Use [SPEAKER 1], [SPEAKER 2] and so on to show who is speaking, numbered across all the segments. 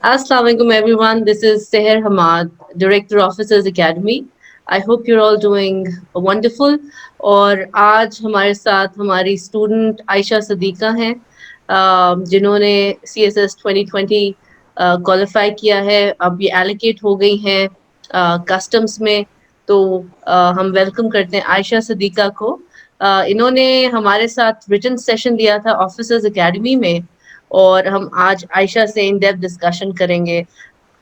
[SPEAKER 1] Assalamu alaikum everyone. This is Seher Hamad, Director Officers Academy. I hope you're all doing wonderful. और आज हमारे साथ हमारी student Ayesha सदीका हैं जिन्होंने CSS 2020 क्वालिफाई किया है. अब ये एलोकेट हो गई हैं कस्टम्स में. तो हम वेलकम करते हैं आयशा सदीका को. इन्होंने हमारे साथ रिटन सेशन दिया था ऑफिसर्स एकेडमी में और हम आज आयशा से इन डेप्थ डिस्कशन करेंगे.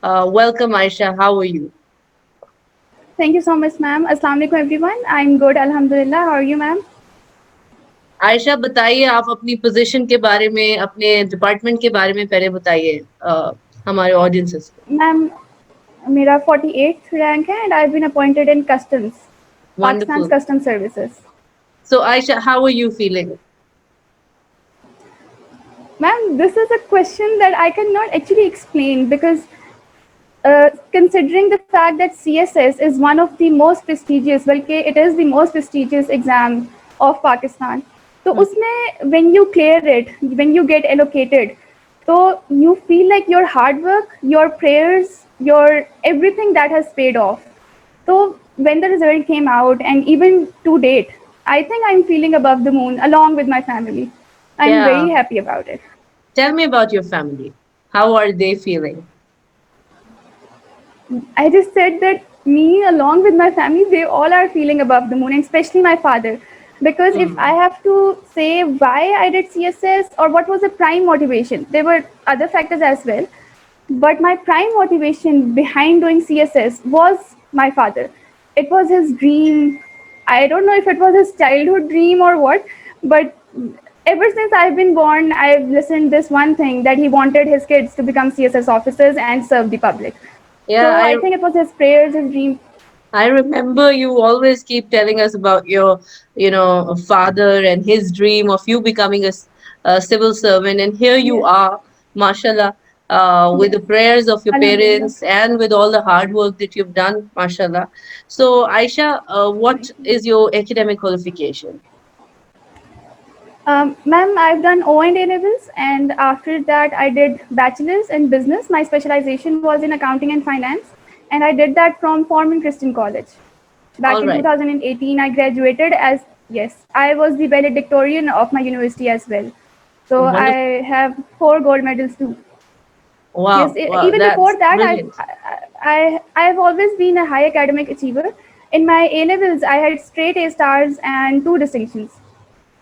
[SPEAKER 1] Welcome Ayesha, how are you?
[SPEAKER 2] Thank you so much, ma'am. Assalamu alaikum, everyone. I'm good, alhamdulillah. How are you, ma'am?
[SPEAKER 1] Ayesha बताइए, आप अपनी पोजीशन के बारे में, अपने डिपार्टमेंट के बारे में पहले बताइए हमारे ऑडियंसेस को.
[SPEAKER 2] Ma'am, मेरा 48th rank है and I've been appointed in Customs, Pakistan's
[SPEAKER 1] Wonderful.
[SPEAKER 2] Customs Services.
[SPEAKER 1] So Aisha, how are you feeling?
[SPEAKER 2] Ma'am, this is a question that I cannot actually explain because considering the fact that CSS is one of the most prestigious, बल्कि it is the most prestigious exam of Pakistan. तो उसमें when you clear it, when you get allocated, so you feel like your hard work, your prayers, your everything that has paid off. So when the result came out and even to date, I think I'm feeling above the moon along with my family. I'm
[SPEAKER 1] Yeah.
[SPEAKER 2] very happy about it.
[SPEAKER 1] Tell me about your family. How are they feeling?
[SPEAKER 2] I just said that me, along with my family, they all are feeling above the moon, and especially my father. Because if I have to say why I did CSS or what was the prime motivation, there were other factors as well. But my prime motivation behind doing CSS was my father. It was his dream. I don't know if it was his childhood dream or what, but ever since I've been born, I've listened this one thing that he wanted his kids to become CSS officers and serve the public.
[SPEAKER 1] Yeah,
[SPEAKER 2] So I think it was his prayers, his dream.
[SPEAKER 1] I remember you always keep telling us about your, father and his dream of you becoming a civil servant, and here you
[SPEAKER 2] Yes,
[SPEAKER 1] are, mashallah, with
[SPEAKER 2] yes.
[SPEAKER 1] the prayers of your
[SPEAKER 2] Alhamdulillah.
[SPEAKER 1] parents and with all the hard work that you've done, mashallah. So, Aisha, what
[SPEAKER 2] Thank you.
[SPEAKER 1] is your academic qualification?
[SPEAKER 2] Ma'am, I've done O and A levels, and after that, I did bachelor's in business. My specialization was in accounting and finance, and I did that from Forman Christian College. Back
[SPEAKER 1] All
[SPEAKER 2] in
[SPEAKER 1] right.
[SPEAKER 2] 2018, I graduated as, yes, I was the valedictorian of my university as well. So
[SPEAKER 1] Wonderful.
[SPEAKER 2] I have 4 gold medals too. Yes,
[SPEAKER 1] Wow, wow,
[SPEAKER 2] even before
[SPEAKER 1] that's
[SPEAKER 2] that,
[SPEAKER 1] brilliant.
[SPEAKER 2] I've always been a high academic achiever. In my A levels, I had straight A stars and 2 distinctions.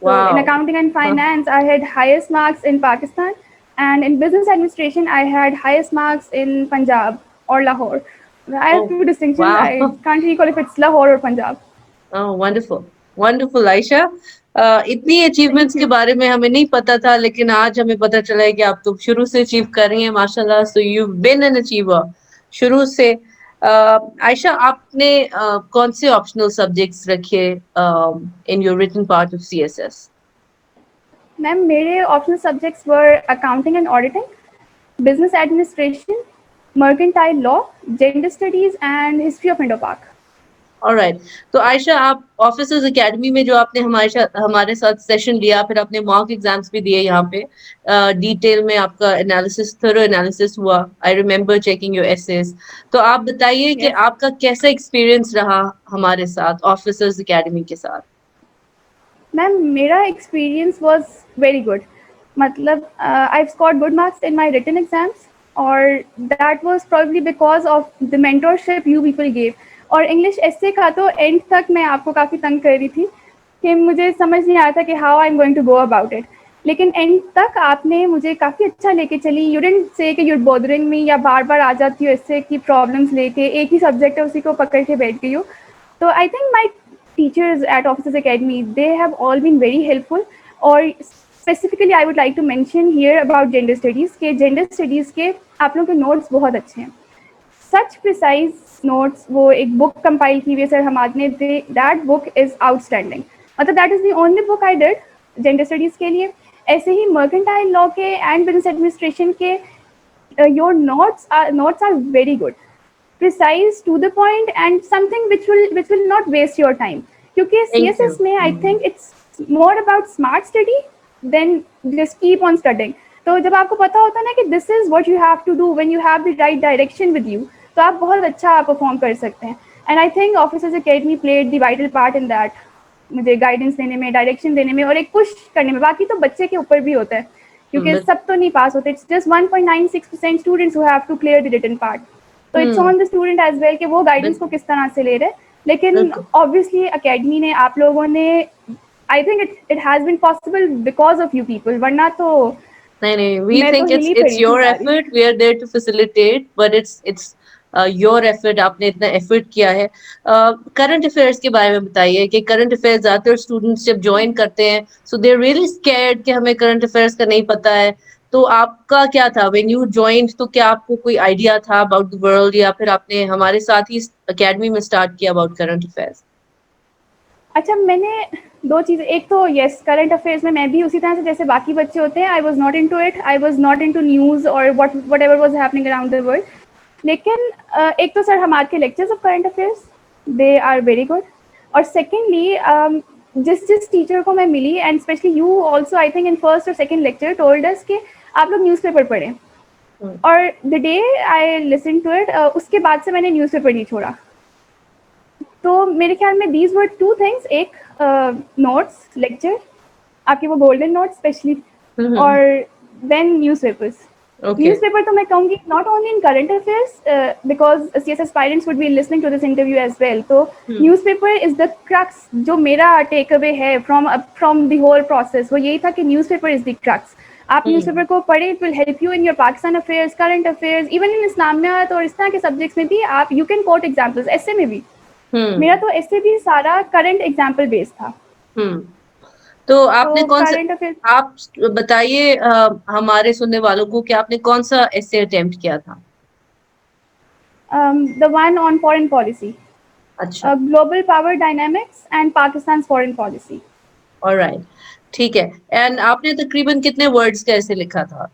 [SPEAKER 2] So in
[SPEAKER 1] Wow.
[SPEAKER 2] accounting and
[SPEAKER 1] Huh.
[SPEAKER 2] finance, I had highest marks in Pakistan, and in business administration, I had highest marks in Punjab or Lahore. I have
[SPEAKER 1] Oh,
[SPEAKER 2] 2 distinctions.
[SPEAKER 1] wow.
[SPEAKER 2] I can't recall if it's Lahore or Punjab.
[SPEAKER 1] Oh, wonderful, wonderful, Ayesha. इतनी
[SPEAKER 2] Thank
[SPEAKER 1] achievements के
[SPEAKER 2] you.
[SPEAKER 1] बारे में हमें नहीं पता था, लेकिन आज हमें पता चला है कि आप तो शुरू से अचीव कर रही हैं, माशाल्लाह. So you been an achiever शुरू से. आयशा, आपने कौन से ऑप्शनल सब्जेक्ट्स रखे in your written part of CSS?
[SPEAKER 2] Ma'am, मेरे optional subjects were accounting and auditing, business administration, mercantile law, gender studies, and history of Indo-Pak.
[SPEAKER 1] Alright. तो आयशा, आप officers academy में जो आपने हमारे साथ सेशन लिया, फिर आपने मॉक एग्जाम्स भी दिए यहाँ पे, डिटेल में आपका एनालिसिस, थोरो एनालिसिस हुआ. I remember checking your essays. तो आप बताइए कि
[SPEAKER 2] Yes.
[SPEAKER 1] आपका कैसा एक्सपीरियंस रहा हमारे साथ ऑफिसर्स एकेडमी के साथ?
[SPEAKER 2] मैम, मेरा एक्सपीरियंस वाज वेरी गुड. मतलब I scored good marks in my written exams, और that was probably because of the mentorship you people gave. और इंग्लिश एस्से का तो एंड तक मैं आपको काफ़ी तंग कर रही थी कि मुझे समझ नहीं आया था कि how I am going to go about it. लेकिन एंड तक आपने मुझे काफ़ी अच्छा लेके चली. यू डिडंट से कि यूर बोदरिंग मी या बार बार आ जाती हो इससे की प्रॉब्लम्स लेके, एक ही सब्जेक्ट है उसी को पकड़ के बैठ गई हो. तो I think my teachers at Officers Academy, they have all been very helpful. Or specifically I would like to mention here about gender studies के gender studies के आप लोगों के notes बहुत अच्छे हैं. Such precise notes, वो एक book compile की हुई है सर हमाद ने, that book is outstanding. मतलब that is the only book I did gender studies के लिए. ऐसे ही mercantile law के and business administration के your notes are very good, precise, to the point, and something which will not waste your time. क्योंकि
[SPEAKER 1] thank
[SPEAKER 2] CSS
[SPEAKER 1] you.
[SPEAKER 2] में I think it's more about smart study than just keep on studying. तो जब आपको पता होता है ना कि this is what you have to do when you have the right direction with you, तो आप बहुत अच्छा परफॉर्म कर सकते हैं। And I think officers academy played the vital part in that, मुझे गाइडेंस देने में, डायरेक्शन देने में और एक पुश करने में। बाकी तो बच्चे के ऊपर भी होता है, क्योंकि
[SPEAKER 1] बिल्कुल।
[SPEAKER 2] सब तो नहीं पास होते। It's just 1.96% students who have to clear the written part. तो it's
[SPEAKER 1] hmm.
[SPEAKER 2] On the student as well कि वो गाइडेंस को
[SPEAKER 1] बिल्कुल।
[SPEAKER 2] किस तरह से ले रहे हैं। लेकिन
[SPEAKER 1] बिल्कुल।
[SPEAKER 2] ऑब्वियसली अकेडमी ने, आप लोगों ने, I think it has been possible because of you people, वरना तो
[SPEAKER 1] नहीं नहीं, वी
[SPEAKER 2] मैं तो
[SPEAKER 1] थिंक
[SPEAKER 2] हिल ही
[SPEAKER 1] इट्स
[SPEAKER 2] पड़ी थी
[SPEAKER 1] योर
[SPEAKER 2] सारी।
[SPEAKER 1] Effort, we are there to facilitate, but it's your effort, आपने इतना एफर्ट किया है। करंट अफेयर्स के बारे में बताइए कि करंट अफेयर्स ज्यादातर स्टूडेंट्स जब ज्वाइन करते हैं सो दे आर रियली स्कैर्ड कि हमें करंट अफेयर्स का नहीं पता है। तो आपका क्या था व्हेन यू ज्वाइंड? तो क्या आपको कोई आइडिया था अबाउट द वर्ल्ड, या फिर आपने हमारे साथ ही अकेडमी में स्टार्ट किया अबाउट करंट अफेयर्स?
[SPEAKER 2] अच्छा, मैंने दो चीज़ें, एक तो यस करंट अफेयर्स में मैं भी उसी तरह से जैसे बाकी बच्चे होते हैं, I was not in it I, was was not in टू न्यूज़ और whatever was happening around the world. लेकिन एक तो सर हमारे के lectures of current affairs, they are very good. और सेकेंडली जिस जिस टीचर को मैं मिली, and specially you also I think in first और सेकेंड लेक्चर टोल्ड अस कि आप लोग न्यूज़पेपर पढ़ें। और the day I listen to it, उसके बाद से मैंने न्यूज़पेपर नहीं छोड़ा। तो मेरे ख्याल में दीज वर टू थिंग्स, एक नोट्स लेक्चर, आपके वो गोल्डन नोट्स स्पेशली, और देन न्यूज़पेपर्स।
[SPEAKER 1] ओके।
[SPEAKER 2] न्यूज़पेपर तो मैं कहूँगी not only in current affairs, because C S aspirants would be listening to this interview as well. तो न्यूज़पेपर इज़ द क्रक्स। जो मेरा टेक अवे है फ्रॉम द होल प्रोसेस, वो यही था कि न्यूज़पेपर इज़ द क्रक्स। आप newspaper को पढ़ें, it will help you in your Pakistan affairs, current affairs, even in Islamiat और इस तरह के सब्जेक्ट्स में भी। आप यू कैन कोट एग्जाम्पल्स, ऐसे में भी मेरा
[SPEAKER 1] हम्म।
[SPEAKER 2] तो ऐसे भी सारा करंट एग्जाम्पल बेस्ड था।
[SPEAKER 1] हम्म। तो आपने
[SPEAKER 2] तो
[SPEAKER 1] कौन सा,
[SPEAKER 2] करंट अफेयर,
[SPEAKER 1] आप बताइए हमारे सुनने वालों को कि आपने कौन सा ऐसे अटेम्प्ट किया था?
[SPEAKER 2] The one on foreign policy,
[SPEAKER 1] अच्छा।
[SPEAKER 2] Global power dynamics and Pakistan foreign policy.
[SPEAKER 1] Alright. ठीक है। एंड आपने तकरीबन कितने वर्ड्स का ऐसे लिखा था?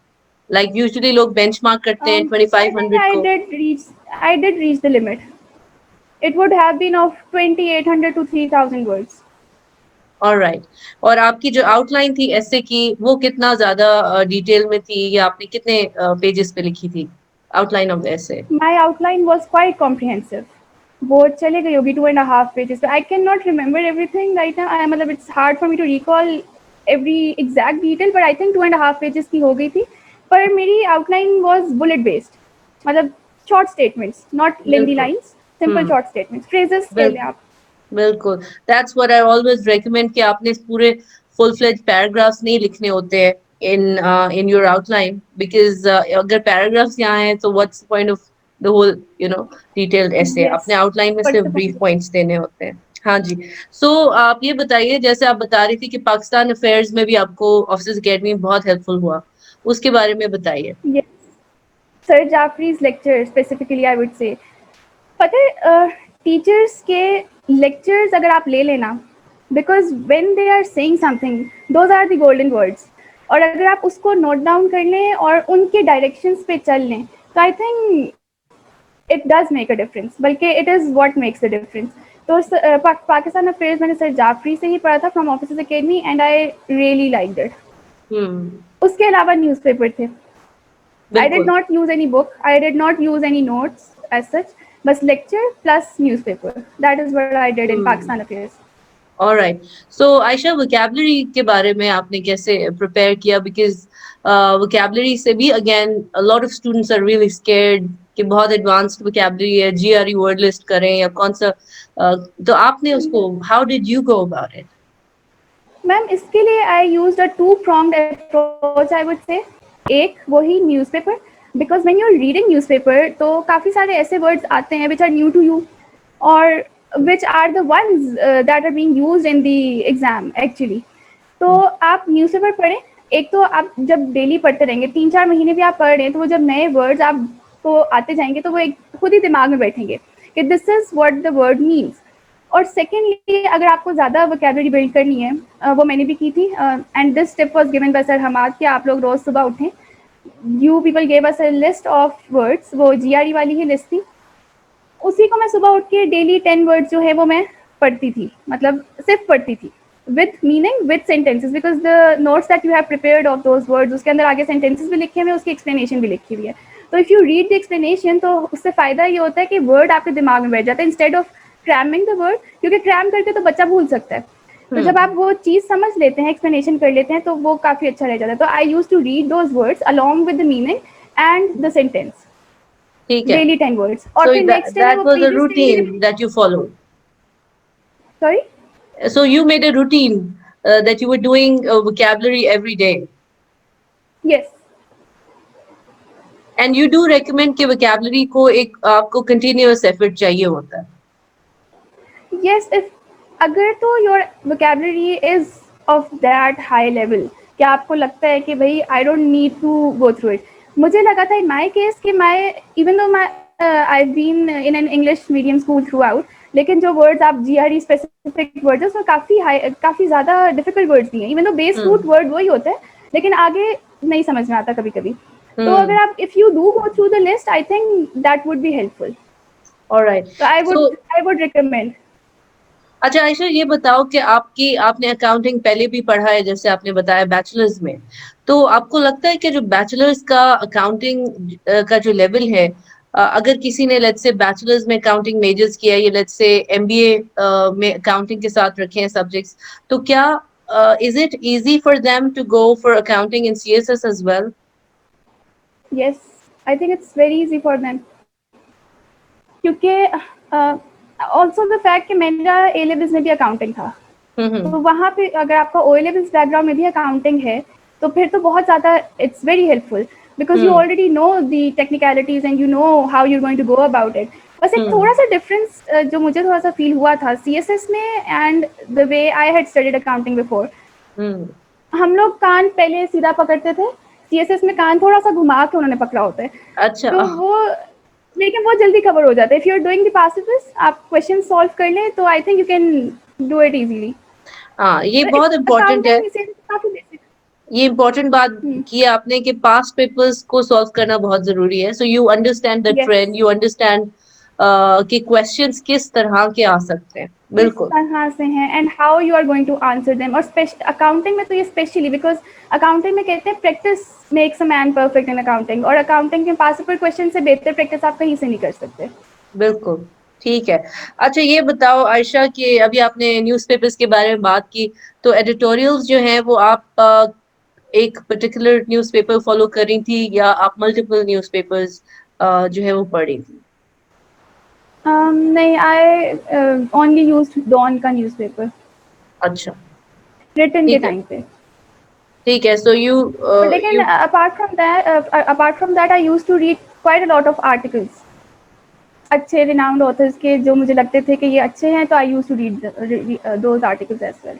[SPEAKER 1] लाइक यूजुअली लोग बेंचमार्क करते हैं
[SPEAKER 2] I think
[SPEAKER 1] 2500 को।
[SPEAKER 2] I did reach the limit. It would have been of 2,800 to 3,000 words.
[SPEAKER 1] Alright. और आपकी जो आउटलाइन थी ऐसे की, वो कितना ज्यादा डिटेल में थी, या आपने कितने पेजेस पे लिखी थी आउटलाइन ऑफ ऐसे?
[SPEAKER 2] My outline was quite comprehensive. वो चले गई होगी 2.5 pages पे। I cannot remember everything right now. मतलब it's hard for me to recall every exact detail, but I think 2.5 pages की हो गई थी। पर मेरी outline was bullet based, मतलब short statements, not lengthy
[SPEAKER 1] बिल्कुल।
[SPEAKER 2] lines, simple
[SPEAKER 1] हम्म।
[SPEAKER 2] short statements, phrases कह लें
[SPEAKER 1] बिल्कुल।
[SPEAKER 2] आप।
[SPEAKER 1] बिल्कुल। That's what I always recommend कि आपने पूरे फुल फ्लेज पैराग्राफ्स नहीं लिखने होते हैं in in your outline, because अगर पैराग्राफ्स यहाँ हैं तो what's the point of the whole detailed ऐसे?
[SPEAKER 2] Yes,
[SPEAKER 1] अपने आउटलाइन में
[SPEAKER 2] what's
[SPEAKER 1] सिर्फ
[SPEAKER 2] the
[SPEAKER 1] ब्रीफ
[SPEAKER 2] point?
[SPEAKER 1] पॉइंट्स देने होते हैं। हाँ जी। सो आप ये बताइए, जैसे आप बता रही थी कि पाकिस्तान अफेयर्स में भी आपको ऑफिसर्स अकेडमी बहुत हेल्पफुल हुआ, उसके बारे में बताइए।
[SPEAKER 2] Yes, Sir Jaffrey's lecture specifically, I would say. पता है टीचर्स के लेक्चर्स अगर आप ले लेना, because when they are saying something, those are the golden words. और अगर आप उसको नोट डाउन कर लें और उनके डायरेक्शंस पे चल लें, तो I think it does make a difference, बल्कि it is what makes the difference. तो पाकिस्तान अफेयर्स मैंने सर जाफरी से ही पढ़ा था from officers academy, and I really liked it.
[SPEAKER 1] Hmm.
[SPEAKER 2] उसके अलावा न्यूज़पेपर थे। I did
[SPEAKER 1] बिल्कुल।
[SPEAKER 2] not use any book. I did not use any notes as such. But lecture plus newspaper. That is what I did in
[SPEAKER 1] hmm.
[SPEAKER 2] Pakistan Affairs.
[SPEAKER 1] Alright. So Ayesha, vocabulary के बारे में आपने कैसे prepare किया? Because vocabulary से भी again a lot of students are really scared कि बहुत एडवांस्ड वोकैबुलरी है, जीआरई वर्ड लिस्ट करें या कौन सा तो आपने उसको, how did you go about it?
[SPEAKER 2] Ma'am इसके लिए I use a two pronged approach, I would say. एक वही newspaper, because when you are reading newspaper तो काफ़ी सारे ऐसे वर्ड्स आते हैं which are new to you, और which are the ones that are being used in the exam actually. तो आप न्यूज़पेपर पढ़ें। एक तो आप जब डेली पढ़ते रहेंगे, 3-4 महीने भी आप पढ़ रहे हैं, तो वो जब नए वर्ड्स आपको आते जाएंगे तो वो एक खुद ही दिमाग में बैठेंगे कि this is what the word means. और सेकेंडली अगर आपको ज़्यादा वोकैबुलरी बिल्ड करनी है, वो मैंने भी की थी, and this tip was given by sir Hammad कि आप लोग रोज़ सुबह उठें। You people gave us a list of words, वो जीआरई वाली ही लिस्ट थी। उसी को मैं सुबह उठ के डेली 10 वर्ड्स जो है वो मैं पढ़ती थी, मतलब सिर्फ पढ़ती थी। with meaning with sentences, because the notes that you have prepared of those words, उसके अंदर आगे sentences भी लिखे हुए हैं, उसकी explanation भी लिखी हुई है. तो if you read the explanation, तो उससे फ़ायदा ये होता है कि word आपके दिमाग में बैठ जाता है instead of cramming the word, क्योंकि cram करके तो बच्चा भूल सकता है. तो जब आप वो चीज़ समझ लेते हैं, explanation कर लेते हैं, तो वो काफ़ी अच्छा रह जाता है. तो I used to read those words along with the meaning and the sentence.
[SPEAKER 1] ठीक है.
[SPEAKER 2] डेली 10 वर्ड्स और
[SPEAKER 1] So
[SPEAKER 2] फिर नेक्स्ट डे मैं वो
[SPEAKER 1] that was a
[SPEAKER 2] previous day he
[SPEAKER 1] routine that you followed.
[SPEAKER 2] Sorry.
[SPEAKER 1] So you made a routine that you were doing vocabulary every day.
[SPEAKER 2] Yes.
[SPEAKER 1] And you do recommend कि vocabulary को एक आपको continuous effort चाहिए होता है.
[SPEAKER 2] Yes, if अगर तो your vocabulary is of that high level कि आपको लगता है कि भाई I don't need to go through it. मुझे लगा था इन माई केस कि मैं इवन दो मैं I been in an English medium school throughout, लेकिन जो वर्ड्स आप GRE स्पेसिफिक वर्ड्स है उसमें काफ़ी ज़्यादा डिफिकल्ट वर्ड्स दिए हैं. Even though base root word वही होता है, लेकिन आगे नहीं समझ में आता कभी कभी. तो अगर आप if you do go through the list, I think that would be helpful.
[SPEAKER 1] Alright.
[SPEAKER 2] तो आई वुड रिकमेंड.
[SPEAKER 1] अच्छा आयशा, ये बताओ कि आपने अकाउंटिंग पहले भी पढ़ा है, जैसे आपने बताया बैचलर्स में. तो आपको लगता है कि जो बैचलर्स का अकाउंटिंग का जो लेवल है, अगर किसी ने लेट्स से बैचलर्स में अकाउंटिंग मेजर्स किया, या लेट्स से MBA में अकाउंटिंग के साथ रखे हैं सब्जेक्ट्स, तो क्या is it easy for them to go for accounting in CSS as well?
[SPEAKER 2] Yes, I think it's very easy for them. क्योंकि ऑल्सो द फैक्ट कि मेरा ए लेवल्स में भी अकाउंटिंग था, तो वहाँ पे अगर आपका ओ लेवल्स बैकग्राउंड में भी अकाउंटिंग है, तो फिर तो बहुत ज़्यादा it's very helpful, because you already know the technicalities and you know how you going to go about it. बस एक थोड़ा सा डिफरेंस जो मुझे थोड़ा सा फील हुआ था CSS में and the way I had studied accounting before. हम लोग कान पहले सीधा पकड़ते थे, CSS में कान थोड़ा सा घुमा के उन्होंने पकड़ा होता है.
[SPEAKER 1] अच्छा.
[SPEAKER 2] तो वो लेकिन बहुत जल्दी कवर हो जाता है. If you are doing the passives, आप क्वेश्चन सॉल्व कर लें, तो I think you can do it easily.
[SPEAKER 1] हाँ, ये
[SPEAKER 2] तो
[SPEAKER 1] बहुत इम्पोर्टेंट है.
[SPEAKER 2] अकाउंटिंग से काफी बेसिक.
[SPEAKER 1] ये इम्पोर्टेंट बात की आपने कि पास्ट पेपर्स को सॉल्व करना बहुत जरूरी है. So you understand the trend, you understand कि क्वेश्चंस किस तरह के आ सकते हैं. बिल्कुल.
[SPEAKER 2] कहाँ से हैं and how you are going to answer them. और अकाउंटिंग में तो ये स्पेशली बिकॉज अकाउंटिंग में कहते हैं practice makes a man perfect in accounting, और अकाउंटिंग के पासिबल क्वेश्चन से बेहतर प्रैक्टिस आप कहीं से नहीं कर सकते.
[SPEAKER 1] बिल्कुल ठीक है. अच्छा ये बताओ आयशा कि अभी आपने न्यूज़पेपर्स के बारे में बात की, तो एडिटोरियल्स जो हैं वो आप एक पर्टिकुलर न्यूज़पेपर फॉलो कर रही थी, या आप मल्टीपल न्यूज़पेपर्स जो है वो पढ़ रही थी?
[SPEAKER 2] नहीं, आई ओनली यूज्ड डॉन का न्यूज़पेपर.
[SPEAKER 1] अच्छा.
[SPEAKER 2] रिटन के
[SPEAKER 1] ठीक है.
[SPEAKER 2] टाइम पे.
[SPEAKER 1] ठीक है. सो
[SPEAKER 2] लेकिन apart from that I used to read quite a lot of articles, अच्छे renowned authors के, जो मुझे लगते थे कि ये अच्छे हैं, तो I used to read those articles as well.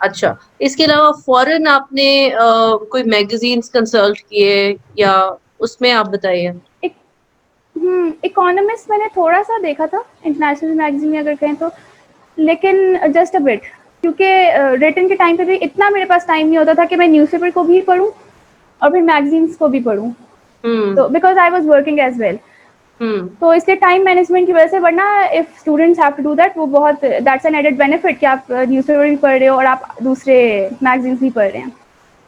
[SPEAKER 1] अच्छा, इसके अलावा फॉरेन आपने कोई मैगजीन्स कंसल्ट किए, या उसमें आप बताइए.
[SPEAKER 2] इकोनॉमिस्ट मैंने थोड़ा सा देखा था, इंटरनेशनल मैगजीन में अगर कहें तो, लेकिन जस्ट अ बिट, क्योंकि रिटन के टाइम पे भी इतना मेरे पास टाइम नहीं होता था कि मैं न्यूज़पेपर को भी पढूं और फिर मैगजीन्स को भी पढूं. तो because I was working as well, तो इसलिए टाइम मैनेजमेंट की वजह से, वरना if students have to do that, वो बहुत दैट्स एन एडेड बेनिफिट कि आप न्यूज़पेपर भी पढ़ रहे हो और आप दूसरे मैगजीन्स भी पढ़ रहे हैं.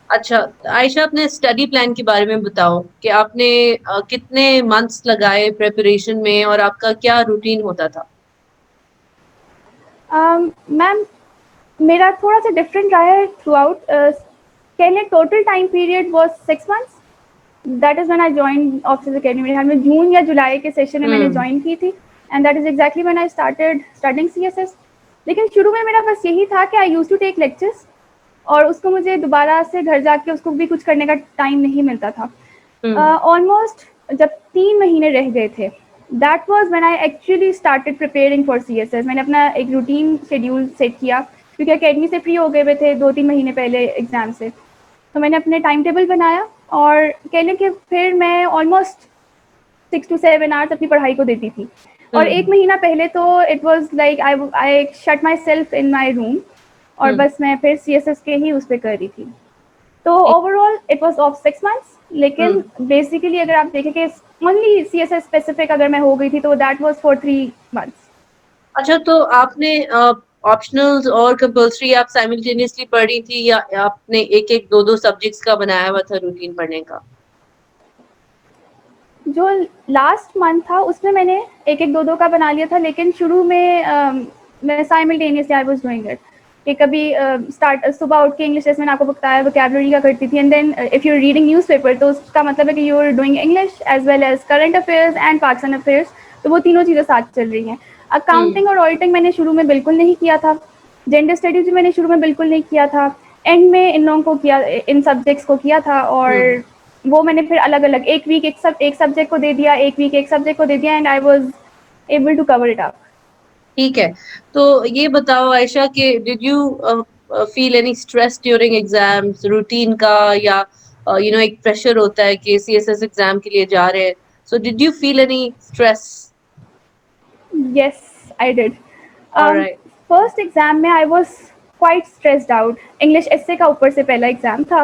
[SPEAKER 1] अच्छा आयशा, अपने स्टडी प्लान के बारे में बताओ कि आपने कितने मंथ्स लगाए प्रिपरेशन में, और आपका क्या रूटीन होता था?
[SPEAKER 2] मैम, मेरा थोड़ा सा डिफरेंट रहा है थ्रू आउट. कहने total time period was 6 months. That is when I join officers academy. मेरे ख्याल में जून या जुलाई के सेशन में मैंने ज्वाइन की थी, and that is exactly when I started studying CSS. लेकिन शुरू में मेरा बस यही था कि I used to take lectures, और उसको मुझे दोबारा से घर जाके उसको भी कुछ करने का टाइम नहीं मिलता था. ऑलमोस्ट जब 3 महीने रह गए थे, that was when I actually started preparing for CSS. मैंने अपना एक रूटीन शेड्यूल सेट किया, क्योंकि अकेडमी से फ्री हो गए हुए थे 2-3 महीने पहले एग्जाम से. तो मैंने अपने टाइम टेबल बनाया, और कह लें कि फिर मैं ऑलमोस्ट 6 to 7 आवर्स अपनी पढ़ाई को देती थी. और 1 महीना पहले तो it was like I shut my self in my room, और बस मैं फिर CSS के ही उस पर कर रही थी. तो overall it was of 6 months. लेकिन बेसिकली अगर आप देखें कि ओनली CSS स्पेसिफिक अगर मैं हो गई थी, तो दैट वाज फॉर 3 months.
[SPEAKER 1] अच्छा, तो आपने ऑप्शनल्स और कंपल्सरी आप साइमल्टेनियसली पढ़ी थी, या आपने एक एक दो दो सब्जेक्ट्स का बनाया हुआ था रूटीन पढ़ने का?
[SPEAKER 2] जो लास्ट मंथ था उसमें मैंने एक एक दो दो का बना लिया था, लेकिन शुरू में मैं simultaneously I was doing it कि कभी स्टार्ट सुबह उठ के इंग्लिश, जैसे मैंने आपको बताया वोकैबुलरी का करती थी, and then if you are reading newspaper तो उसका मतलब है कि you are doing English as well as current affairs and Pakistan affairs, तो वो तीनों चीज़ें साथ चल रही हैं।
[SPEAKER 1] हम्म।
[SPEAKER 2] अकाउंटिंग और ऑडिटिंग मैंने शुरू में बिल्कुल नहीं किया था, जेंडर स्टडीज भी मैंने शुरू में बिल्कुल नहीं किया था, एंड में इन लोगों को किया, इन सब्जेक्ट्स को किया था,
[SPEAKER 1] हम्म।
[SPEAKER 2] और वो मैंने फिर अलग अलग एक वीक एक सब्जेक्ट को दे दिया, एक वीक एक सब्जेक्ट को दे दिया, and I was able to cover it up.
[SPEAKER 1] ठीक है। तो ये बताओ आयशा कि did you feel any stress during exams routine का, या एक प्रेशर होता है कि सीएसएस एग्जाम के लिए जा रहे हैं, so did you feel any stress?
[SPEAKER 2] Yes, I did.
[SPEAKER 1] Alright.
[SPEAKER 2] First exam में I was quite stressed out. English essay का ऊपर से पहला एग्जाम था,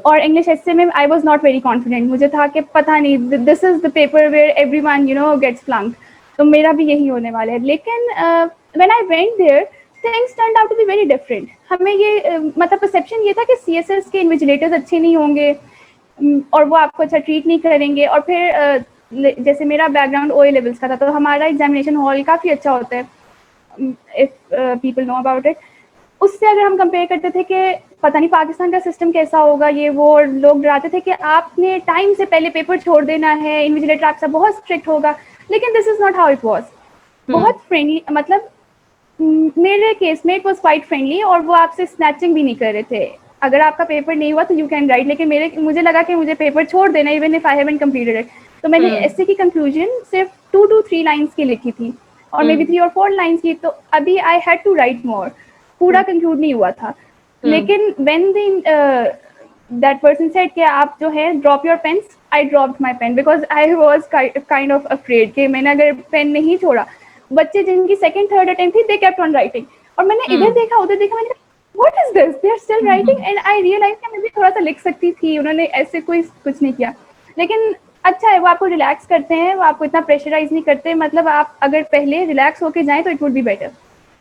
[SPEAKER 2] और इंग्लिश एस्से में I was not very confident. मुझे था कि पता नहीं, this is the paper where every one gets flunked, तो मेरा भी यही होने वाला है। लेकिन when I went there things turned out to be very different. हमें ये मतलब परसेप्शन ये था कि सीएसएस के इन्विजिलेटर्स अच्छे नहीं होंगे, और वो आपको अच्छा ट्रीट नहीं करेंगे। और फिर जैसे मेरा बैकग्राउंड ओए लेवल्स का था, तो हमारा एग्जामिनेशन हॉल काफ़ी अच्छा होता है, if people know about it. उससे अगर हम कंपेयर करते थे कि पता नहीं पाकिस्तान का सिस्टम कैसा होगा, ये वो, और लोग डराते थे कि आपने टाइम से पहले पेपर छोड़ देना है, इन्विजिलेटर आपसे बहुत स्ट्रिक्ट होगा। लेकिन this is not how it was.
[SPEAKER 1] Hmm.
[SPEAKER 2] बहुत फ्रेंडली, मतलब मेरे केस में इट वॉज क्वाइट फ्रेंडली, और वो आपसे स्नैचिंग भी नहीं कर रहे थे। अगर आपका पेपर नहीं हुआ तो यू कैन राइट, लेकिन मुझे लगा कि मुझे पेपर छोड़ देना even if I haven't completed it. तो मैंने
[SPEAKER 1] हम्म।
[SPEAKER 2] एस्से की कंक्लूजन सिर्फ 2 to 3 लाइन्स की लिखी थी, और may be
[SPEAKER 1] hmm.
[SPEAKER 2] 3 or 4 lines की, तो अभी आई हैड टू राइट मोर। पूरा कंक्लूड नहीं हुआ था।
[SPEAKER 1] हम्म।
[SPEAKER 2] लेकिन व्हेन दैट पर्सन सेड कि आप जो है drop your pens, I dropped my pen because I was kind of afraid कि मैंने अगर पेन नहीं छोड़ा, बच्चे जिनकी सेकंड थर्ड अटेम्प्ट थी दे केप्ट ऑन राइटिंग, और मैंने इधर
[SPEAKER 1] हम्म।
[SPEAKER 2] देखा उधर देखा, मैंने what is this, they are still writing, and I realize कि मैं भी थोड़ा सा लिख सकती थी। उन्होंने ऐसे कोई कुछ नहीं किया। लेकिन अच्छा है, वो आपको रिलैक्स करते हैं, वो आपको इतना प्रेशराइज नहीं करते, मतलब आप अगर पहले रिलैक्स होके जाएं तो इट वुड बी बेटर।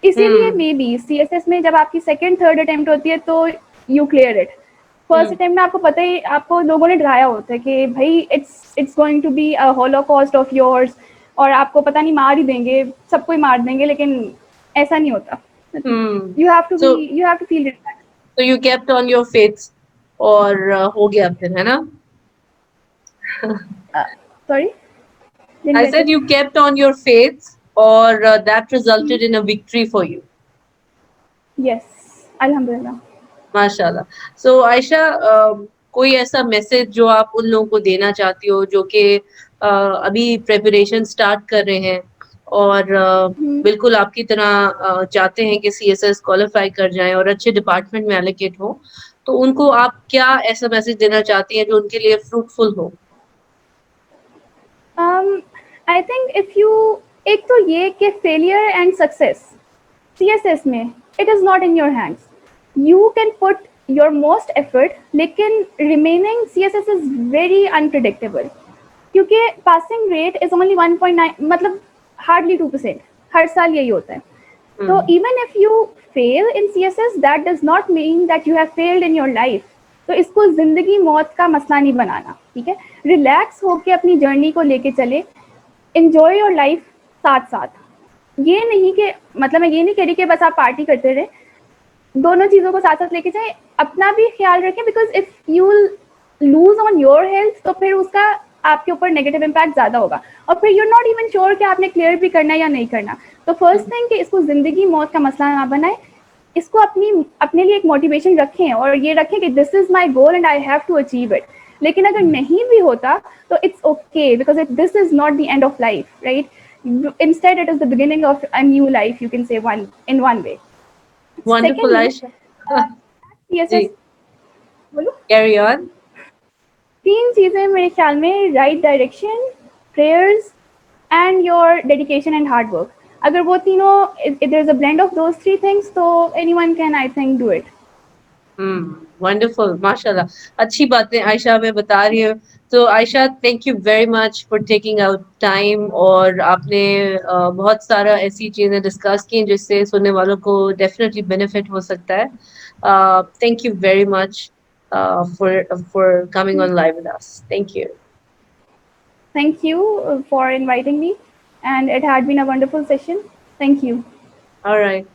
[SPEAKER 2] इसीलिए
[SPEAKER 1] हम्म।
[SPEAKER 2] मे बी सीएसएस में जब आपकी सेकंड थर्ड अटेम्प्ट होती है तो you clear it. First
[SPEAKER 1] hmm.
[SPEAKER 2] Attempt में आपको पता ही, आपको लोगों ने डराया होता है कि भाई it's going to be a holocaust of yours, और आपको पता नहीं मार ही देंगे, सबको ही मार देंगे, लेकिन ऐसा नहीं होता।
[SPEAKER 1] Hmm. So
[SPEAKER 2] you have to feel relax.
[SPEAKER 1] तो you kept on your faith, और हो गया फिर, है ना?
[SPEAKER 2] Sorry, didn't
[SPEAKER 1] I
[SPEAKER 2] get
[SPEAKER 1] said
[SPEAKER 2] it.
[SPEAKER 1] you kept on your faith, or that resulted in a victory for you.
[SPEAKER 2] Yes, अल्हम्दुलिल्लाह।
[SPEAKER 1] माशाल्लाह। सो आयशा, कोई ऐसा मैसेज जो आप उन लोगों को देना चाहती हो जो कि अभी प्रेपरेशन स्टार्ट कर रहे हैं, और बिल्कुल आपकी तरह चाहते हैं कि सीएसएस क्वालिफाई कर जाएं और अच्छे डिपार्टमेंट में एलोकेट हो, तो उनको आप क्या ऐसा मैसेज देना चाहती हैं जो उनके लिए फ्रूटफुल हो?
[SPEAKER 2] आई थिंक इफ यू, एक तो ये कि फेलियर एंड सक्सेस सीएसएस में it is not in your hands. You can put your most effort, लेकिन remaining CSS is very unpredictable, क्योंकि पासिंग रेट इज ओनली 1.9, मतलब हार्डली 2%। हर साल यही होता है। तो
[SPEAKER 1] hmm.
[SPEAKER 2] Even if you fail in CSS that does not mean that you have failed in your life. तो इसको जिंदगी मौत का मसला नहीं बनाना, ठीक है। रिलैक्स होके अपनी जर्नी को लेके चले, एंजॉय योर लाइफ साथ साथ। ये नहीं कि, मतलब मैं ये नहीं कह रही कि बस आप पार्टी करते रहे, दोनों चीज़ों को साथ साथ लेके जाए, अपना भी ख्याल रखें, because if you lose on your health तो फिर उसका आपके ऊपर नेगेटिव इम्पैक्ट ज़्यादा होगा, और फिर यू नॉट इवन श्योर कि आपने क्लियर भी करना है या नहीं करना। तो फर्स्ट थिंग कि इसको ज़िंदगी मौत का मसला ना बनाए, इसको अपने लिए एक मोटिवेशन रखें, और ये रखें कि this is my goal and I have to achieve it. लेकिन अगर नहीं भी होता तो it's okay, because this is not the end of life, right. Instead it is the beginning of a new life, you can say one way.
[SPEAKER 1] Wonderful
[SPEAKER 2] secondly,
[SPEAKER 1] Aisha. जी,
[SPEAKER 2] CSS, बोलो।
[SPEAKER 1] Carry on.
[SPEAKER 2] 3 चीज़ें मेरे ख्याल में, right direction, prayers and your dedication and hard work. अगर वो तीनों, if there is a blend of those 3 things, तो anyone can I think do it.
[SPEAKER 1] Wonderful, माशाल्लाह। अच्छी बातें आयशा हमें बता रही है। तो Aisha, thank you very much for taking out time, और आपने बहुत सारा ऐसी चीजें डिस्कस की जिससे सुनने वालों को डेफिनेटली बेनिफिट हो सकता है। Thank you very much for coming on live with us. Thank you.
[SPEAKER 2] Thank you for inviting me, and it had been a wonderful session. Thank you.
[SPEAKER 1] Alright.